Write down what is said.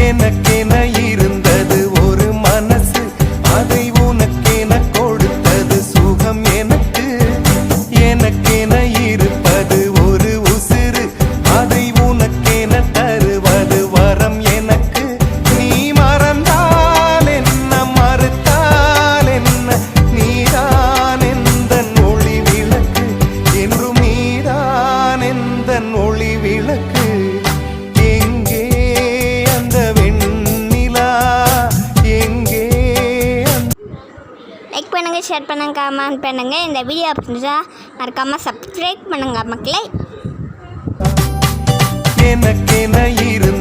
எனக்கென இருந்தது ஒரு மனசு, அதை உனக்கென கொடுத்தது சுகம் எனக்கு. எனக்கென இருப்பது ஒரு உசிறு, அதை உனக்கென தருவது வரம் எனக்கு. நீ மறந்தால் என்ன, மறுத்தால் என்ன, நீதான் எந்தன் ஒளி விளக்கு, என்றும் நீதான் எந்தன் ஒளி விளக்கு. எங்கே அந்த வெண்ணிலா, எங்கே லைக் பண்ணுங்கள், ஷேர் பண்ணுங்கள், கமெண்ட் பண்ணுங்கள். இந்த வீடியோ பிடிச்சா மறக்காமல் சப்ஸ்கிரைப் பண்ணுங்கள் மக்களே. எனக்கென இருந்து